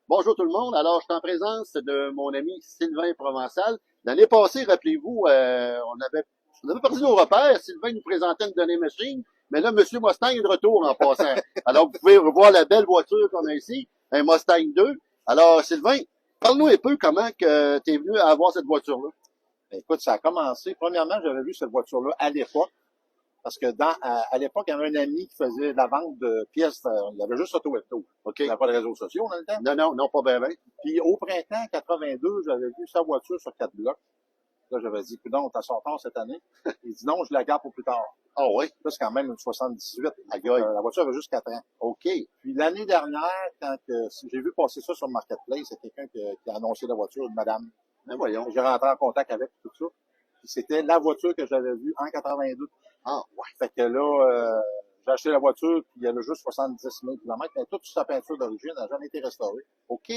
Bonjour tout le monde. Alors, je suis en présence de mon ami Sylvain Provençal. L'année passée, rappelez-vous, on avait perdu nos repères. Sylvain nous présentait une donnée machine. Mais là, Monsieur Mustang est de retour en passant. Alors, vous pouvez revoir la belle voiture qu'on a ici, un Mustang 2. Alors, Sylvain, parle-nous un peu comment que tu es venu à avoir cette voiture-là. Écoute, ça a commencé. Premièrement, j'avais vu cette voiture-là à l'époque. Parce que à l'époque, il y avait un ami qui faisait de la vente de pièces. Il y avait juste Auto-Webto. OK. Il n'y avait pas de réseaux sociaux dans le temps. Non, pas bien. Puis au printemps 82, j'avais vu sa voiture sur 4 blocs. Là, j'avais dit, non, t'as son temps cette année. Il dit non, je la garde pour plus tard. Ah oui? Là, c'est quand même une 78. Aïe, aïe. La voiture avait juste 4 ans. OK. Puis l'année dernière, quand j'ai vu passer ça sur le Marketplace, c'est quelqu'un qui a annoncé la voiture, une madame. Ben voyons. J'ai rentré en contact avec tout ça. Puis c'était la voiture que j'avais vue en 82. Ah ouais. Fait que là, j'ai acheté la voiture, puis elle a juste 70 000 km, mais toute sa peinture d'origine n'a jamais été restaurée. OK,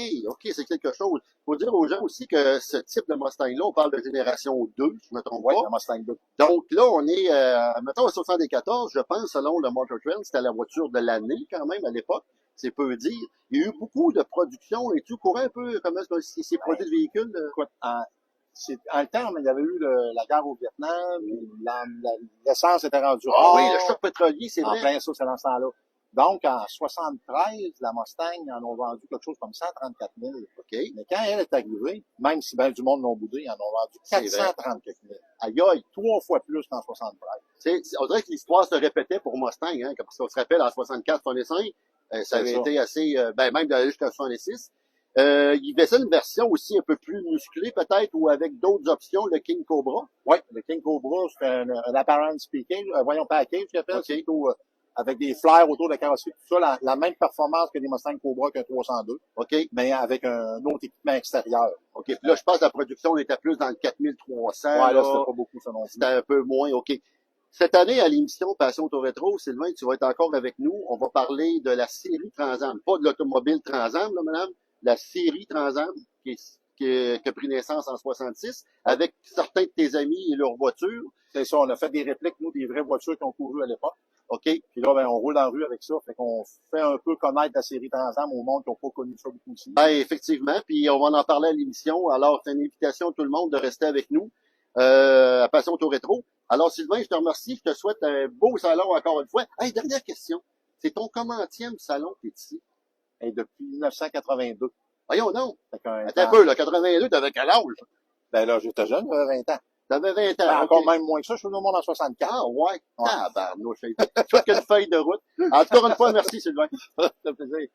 c'est quelque chose. Faut dire aux gens aussi que ce type de Mustang-là, on parle de génération 2, je me trompe Ouais, pas. la Mustang 2. Donc là, on est, mettons, à 74, je pense, selon le Motor Trend, c'était la voiture de l'année quand même à l'époque. C'est peu dire. Il y a eu beaucoup de production. Et tu courant un peu comment c'est produit de véhicules? Écoute, en le temps, il y avait eu la guerre au Vietnam, puis l'essence était rendue rare. Oui, le choc pétrolier, c'est vrai. En plein ça, c'est dans ce temps-là. Donc, en 73, la Mustang, ils en ont vendu quelque chose comme 134 000. OK. Mais quand elle est arrivée, même si bien du monde l'ont boudé, ils en ont vendu 434 000. Aïe, aïe. 3 fois plus qu'en 73. On dirait que l'histoire se répétait pour Mustang, hein, parce qu'on se rappelle, en 64, 65, ça avait été assez, même jusqu'à 66. Il faisait une version aussi un peu plus musclée, peut-être, ou avec d'autres options, le King Cobra. Oui, le King Cobra, c'est un apparent speaking, package, qu'il appelle, Okay. c'est avec des flares autour de la carrosserie, tout ça, la même performance que des Mustang Cobra qu'un 302. OK. Mais avec un autre équipement extérieur. OK. Puis là, je pense que la production était plus dans le 4300. Ouais, là, c'était pas beaucoup, ça non plus. C'était un peu moins, OK. Cette année, à l'émission Passion Auto Rétro, Sylvain, tu vas être encore avec nous. On va parler de la série Transam. Pas de l'automobile Transam, là, madame. La série Transam, qui a pris naissance en 66, avec certains de tes amis et leurs voitures. C'est ça, on a fait des répliques, nous, des vraies voitures qui ont couru à l'époque. OK. Puis là, on roule dans la rue avec ça. Fait qu'on fait un peu connaître la série Transam au monde qui n'a pas connu ça beaucoup aussi. Effectivement. Puis on va en parler à l'émission. Alors, c'est une invitation à tout le monde de rester avec nous à Passion Auto Rétro. Alors, Sylvain, je te remercie. Je te souhaite un beau salon encore une fois. Dernière question. C'est ton commandième salon qui est ici? Depuis 1982. Voyons donc. Attends un peu, là. 82, t'avais quel âge? Ben là, j'étais jeune, j'avais 20 ans. T'avais 20 ans. Ben, encore même moins que ça, je suis venu au monde en 64. Ah, ouais. Tabarnouche. Tu souhaites qu'une feuille de route. En tout cas, une fois, merci, Sylvain. Ça fait plaisir.